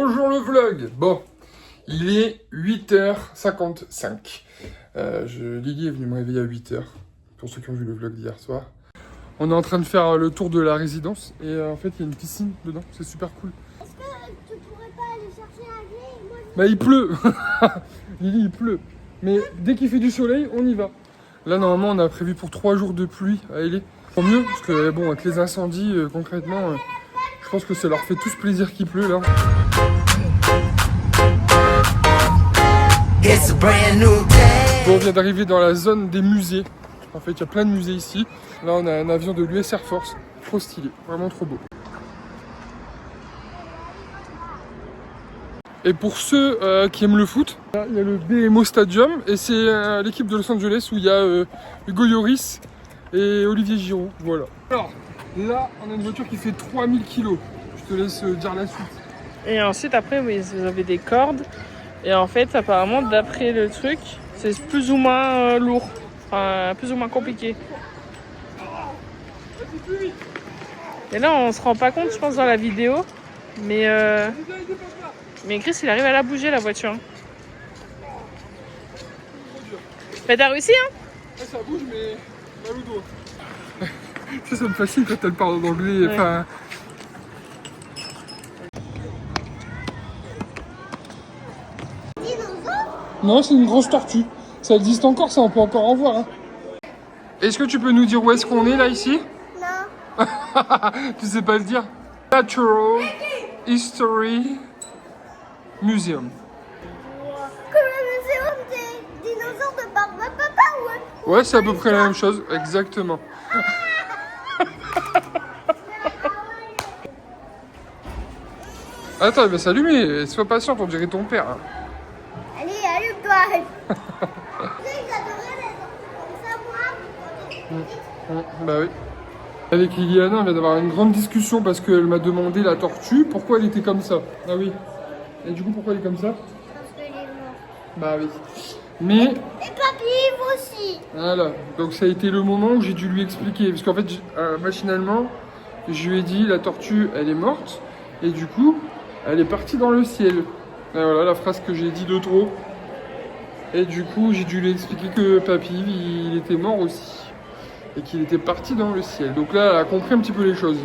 Bonjour le vlog. Bon, il est 8h55. Lily est venue me réveiller à 8h, pour ceux qui ont vu le vlog d'hier soir. On est en train de faire le tour de la résidence et en fait il y a une piscine dedans, c'est super cool. Est-ce que tu pourrais pas aller chercher la clé? Moi, Bah il pleut. Lily, il pleut. Mais dès qu'il fait du soleil, on y va. Là normalement on a prévu pour 3 jours de pluie à Elé. Tant mieux, parce que bon, avec les incendies, concrètement, je pense que ça leur fait tous plaisir qu'il pleut là. Bon, on vient d'arriver dans la zone des musées. En fait, il y a plein de musées ici. Là, on a un avion de l'US Air Force. Trop stylé, vraiment trop beau. Et pour ceux qui aiment le foot, là, il y a le BMO Stadium. Et c'est l'équipe de Los Angeles où il y a Hugo Lloris et Olivier Giroud. Voilà. Alors, là, on a une voiture qui fait 3000 kg. Je te laisse dire la suite. Et ensuite, après, oui, vous avez des cordes. Et en fait, apparemment, d'après le truc, c'est plus ou moins lourd. Enfin, plus ou moins compliqué. Et là, on se rend pas compte, je pense, dans la vidéo. Mais Chris, il arrive à la bouger, la voiture. Mais t'as réussi, hein? Ouais, ça bouge, mais mal au doigt. Ça me fascine quand elle parle en anglais. Ouais. Enfin... Non, c'est une grosse tortue. Ça existe encore, ça, on peut encore en voir. Hein. Est-ce que tu peux nous dire où est-ce qu'on est, là, ici? non. Tu sais pas le dire? Natural History Museum. Comme le muséum des dinosaures de Papa, ouais. Ouais, c'est à peu près la même chose, exactement. Attends, il va s'allumer. Sois patiente, on dirait ton père. Hein. Allez, allume-toi. Ils adoraient les enfants comme ça, moi. Bah oui. Avec Liliana, on vient d'avoir une grande discussion parce qu'elle m'a demandé la tortue, pourquoi elle était comme ça. Ah oui. Et du coup, pourquoi elle est comme ça? Parce qu'elle est morte. Bah oui. Mais... Et papy, vous aussi. Voilà. Donc ça a été le moment où j'ai dû lui expliquer. Parce qu'en fait, machinalement, je lui ai dit, la tortue, elle est morte. Et du coup, elle est partie dans le ciel. Et voilà la phrase que j'ai dit de trop. Et du coup, j'ai dû lui expliquer que papy, il était mort aussi. Et qu'il était parti dans le ciel. Donc là, elle a compris un petit peu les choses.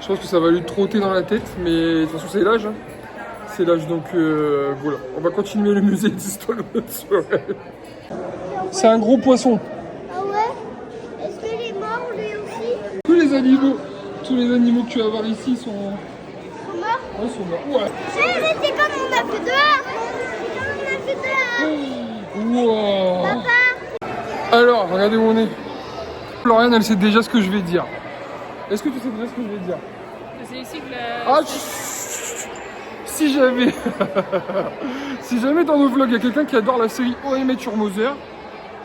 Je pense que ça va lui trotter dans la tête, mais de toute façon, c'est l'âge. Hein. C'est l'âge, donc voilà. On va continuer le musée d'histoire de soirée. C'est un gros poisson. Ah ouais? Est-ce qu'il est mort, lui aussi? Tous les animaux que tu vas voir ici sont... Ils sont morts? Ouais, sont morts. Ouais. C'est comme on a fait dehors. C'est comme on a fait dehors. Wow. Papa. Alors, regardez où on est. Floriane, elle sait déjà ce que je vais dire. Est-ce que tu sais déjà ce que je vais dire? C'est ici que la... Ah, si jamais... si jamais dans nos vlogs, il y a quelqu'un qui adore la série How I Met Your Mother,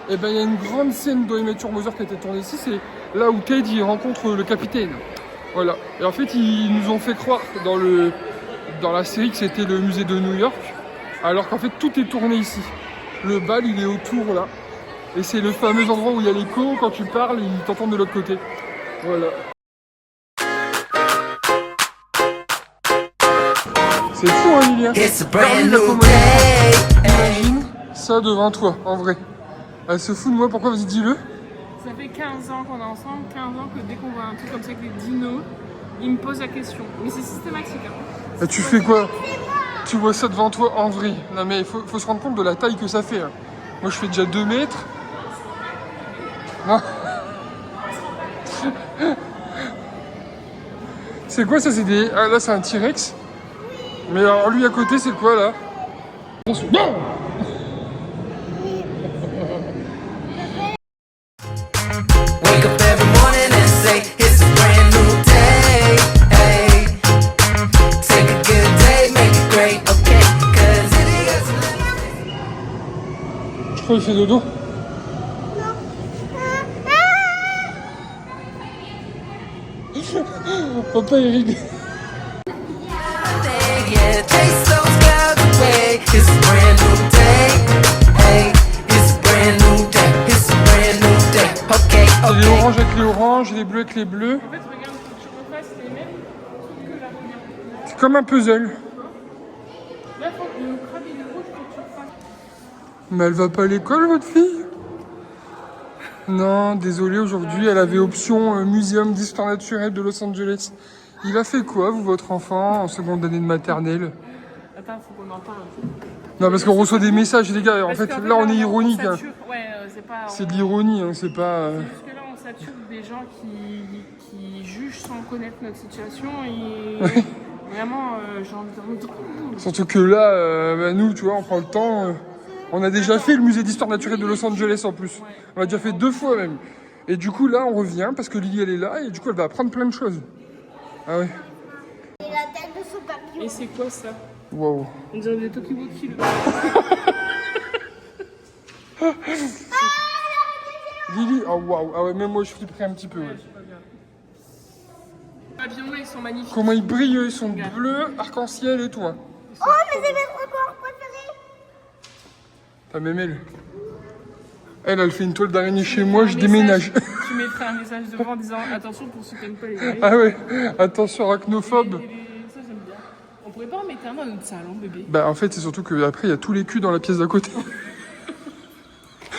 et ben il y a une grande scène d'How I Met Your Mother qui a été tournée ici, c'est là où Ted il rencontre le capitaine. Voilà. Et en fait, ils nous ont fait croire dans la série que c'était le musée de New York, alors qu'en fait tout est tourné ici. Le bal, il est autour là. Et c'est le fameux endroit où il y a l'écho, quand tu parles, ils t'entendent de l'autre côté. Voilà. C'est fou, hein, Lilian? Imagine ça devant toi, en vrai. Elle se fout de moi, pourquoi? Vas-y, dis-le. Ça fait 15 ans qu'on est ensemble, 15 ans que dès qu'on voit un truc comme ça avec des dinos, il me pose la question. Mais c'est systématique. Hein. Et tu fais quoi? Tu vois ça devant toi, en vrai. Non, mais il faut se rendre compte de la taille que ça fait. Hein. Moi, je fais déjà 2 mètres. Non. C'est quoi ça? C'est des... Ah, là, c'est un T-Rex. Mais alors, lui à côté, c'est quoi là? Non. Wake up every morning and say it's a brand new day. Hey, take a good day, make it great, okay? 'Cause it is. Je crois qu'il fait dodo. Papa, il rigole. Yeah, chase those clouds away. It's a brand new day. Hey, it's a brand new day. It's a brand new day. Okay, C'est les okay. oranges avec les oranges, les bleus avec les bleus. En fait, regarde, faut que tu refasses les mêmes trucs que la première. C'est comme un puzzle. crabe, il est rouge pour que tu fasses. Mais elle va pas à l'école, votre fille? Non, désolé, aujourd'hui, elle avait option Muséum d'Histoire Naturelle de Los Angeles. Il a fait quoi, vous, votre enfant, en seconde année de maternelle? Attends, faut qu'on en parle. Non, parce qu'on reçoit des messages, les gars. En fait, là, on est ironique. Hein. Ouais, c'est pas. C'est de l'ironie, hein, c'est pas... Parce que là, on sature des gens qui jugent sans connaître notre situation et vraiment, j'ai envie de dire. Surtout que là, bah, nous, tu vois, on prend le temps. On a déjà fait le musée d'histoire naturelle de Los Angeles en plus. On l'a déjà fait 2 fois même. Et du coup, là, on revient parce que Lily, elle est là et du coup, elle va apprendre plein de choses. Ah ouais. Et la tête de son papillon. Et c'est quoi ça? Waouh. On dirait des Tokiwoki. Le... Lily, oh waouh. Ah ouais, même moi, je flipperais un petit peu. Ouais. Les papillons là, ils sont magnifiques. Comment ils brillent, ils sont bleus, arc-en-ciel et tout. Hein. Oh, mais c'est notre couleur préférée. T'as même elle. Elle fait une toile d'araignée chez moi, je déménage. Tu mettrais un message devant en disant attention pour ceux qui n'aiment pas les araignées. Ah ouais, attention arachnophobe. Ça j'aime bien. On pourrait pas en mettre un dans notre salon, bébé. Bah en fait c'est surtout qu'après il y a tous les culs dans la pièce d'à côté.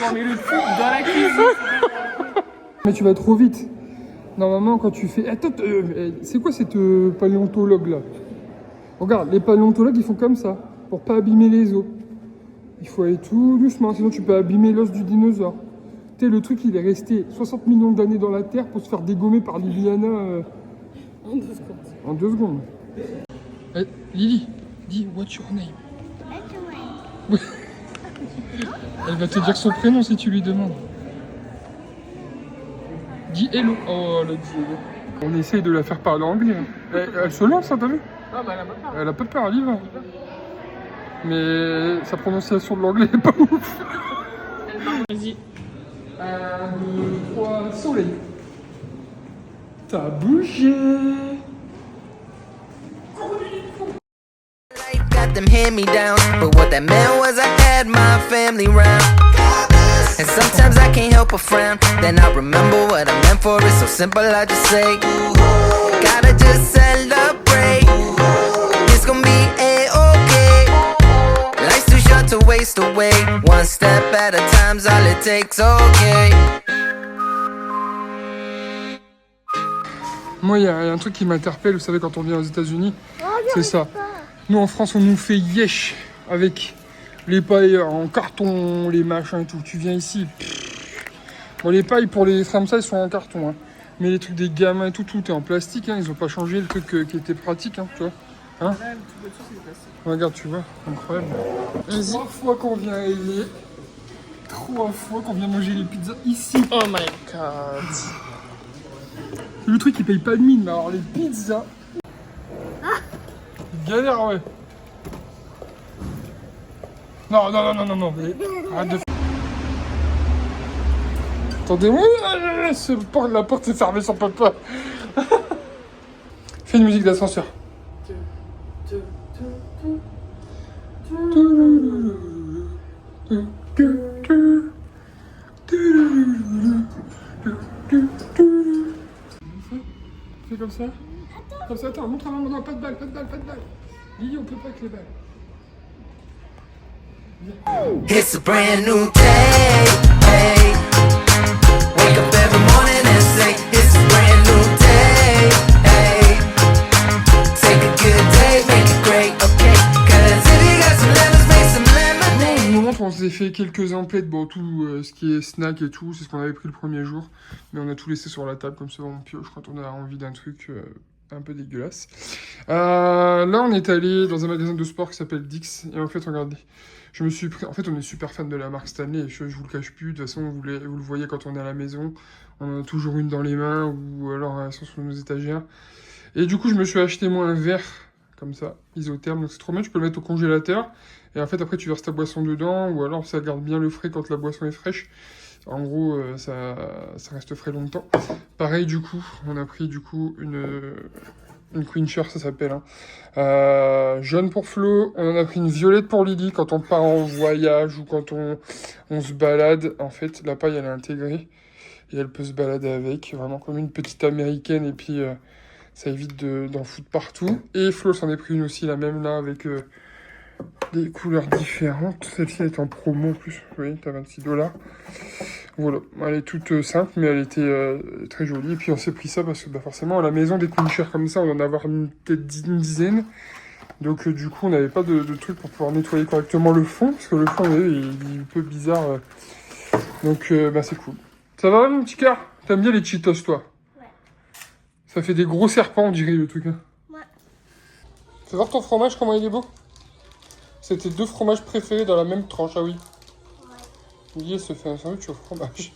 On met le cul dans la cuisine. Mais tu vas trop vite. Normalement quand tu fais... Attends, c'est quoi cette paléontologue là? Regarde, les paléontologues ils font comme ça, pour pas abîmer les os. Il faut aller tout doucement, sinon tu peux abîmer l'os du dinosaure. Tu sais, le truc il est resté 60 millions d'années dans la Terre pour se faire dégommer par Liliana En 2 secondes. en 2 secondes. Lily, dis what's your name? Elle va te dire son prénom si tu lui demandes. Dis hello. Oh, elle a dit hello. On essaye de la faire parler anglais. Hein. Elle se lance, hein, t'as vu? Ah bah elle a pas peur. Elle a pas peur, elle y va. Mais sa prononciation de l'anglais est pas ouf. Vas-y. 1, 2, 3, soleil. T'as bougé. Life got them hand-me-downs, but what that meant was I had my family round. And sometimes I can't help but frown. Then I remember what I meant for. It's so simple, I just say, gotta just celebrate. It's gonna be a-okay. Life's too short to waste away. One step at a time's all it takes, okay. Moi, il y a un truc qui m'interpelle, vous savez, quand on vient aux États-Unis, c'est ça. Nous, en France, on nous fait yesh avec les pailles en carton, les machins et tout. Tu viens ici. Bon, les pailles pour les comme ça, ils sont en carton. Hein. Mais les trucs des gamins et tout, tout est en plastique. Hein. Ils ont pas changé le truc qui était pratique, hein, tu vois. Hein? Là, tout dessus, c'est plastique. Regarde, tu vois, incroyable. 3 fois qu'on vient à LA. 3 fois qu'on vient manger les pizzas ici. Oh my god. Le truc, il paye pas de mine, mais alors les pizzas. Galère, ouais. Non, non, non, non, non, non. Arrête de. Attendez-moi, la porte est fermée sur papa. Fais une musique d'ascenseur. Fais comme ça. Comme ça, attends, montre à maman. Non, pas de balle, pas de balle, pas de balle. Lily, on peut pas avec les balles. It's a brand new day. Hey. Wake up every morning and say, it's a brand new day. Hey. Take a good day, make it great, okay? Cause if you got some lemons, make some lemonade. Au moment où on s'est fait quelques emplettes, bon, tout ce qui est snack et tout, c'est ce qu'on avait pris le premier jour. Mais on a tout laissé sur la table, comme ça on pioche quand on a envie d'un truc un peu dégueulasse. Là, on est allé dans un magasin de sport qui s'appelle Dix. Et en fait, regardez, je me suis pris... En fait, on est super fan de la marque Stanley. Je vous le cache plus. De toute façon, vous le voyez quand on est à la maison. On en a toujours une dans les mains ou alors elles sont sur nos étagères. Et du coup, je me suis acheté moi un verre comme ça, isotherme. Donc c'est trop bien. Tu peux le mettre au congélateur. Et en fait, après, tu verses ta boisson dedans. Ou alors, ça garde bien le frais quand la boisson est fraîche. En gros, ça reste frais longtemps. Pareil, du coup, on a pris du coup une quencher, ça s'appelle. Hein. Jaune pour Flo. On en a pris une violette pour Lily quand on part en voyage ou quand on se balade. En fait, la paille, elle est intégrée. Et elle peut se balader avec, vraiment comme une petite américaine. Et puis, ça évite d'en foutre partout. Et Flo s'en est pris une aussi, la même là, avec des couleurs différentes. Celle-ci est en promo en plus. Vous voyez, t'as 26 $. Voilà, elle est toute simple, mais elle était très jolie. Et puis on s'est pris ça parce que forcément, à la maison, des couchères comme ça, on en a avoir peut-être une dizaine. Donc du coup, on n'avait pas de truc pour pouvoir nettoyer correctement le fond, parce que le fond, il est un peu bizarre. Donc c'est cool. Ça va, mon petit cœur? T'aimes bien les Cheetos, toi? Ouais. Ça fait des gros serpents, on dirait, le truc. Hein. Ouais. Fais voir ton fromage, comment il est beau. C'était 2 fromages préférés dans la même tranche, ah oui. Ouais. Guy se fait un sandwich au fromage.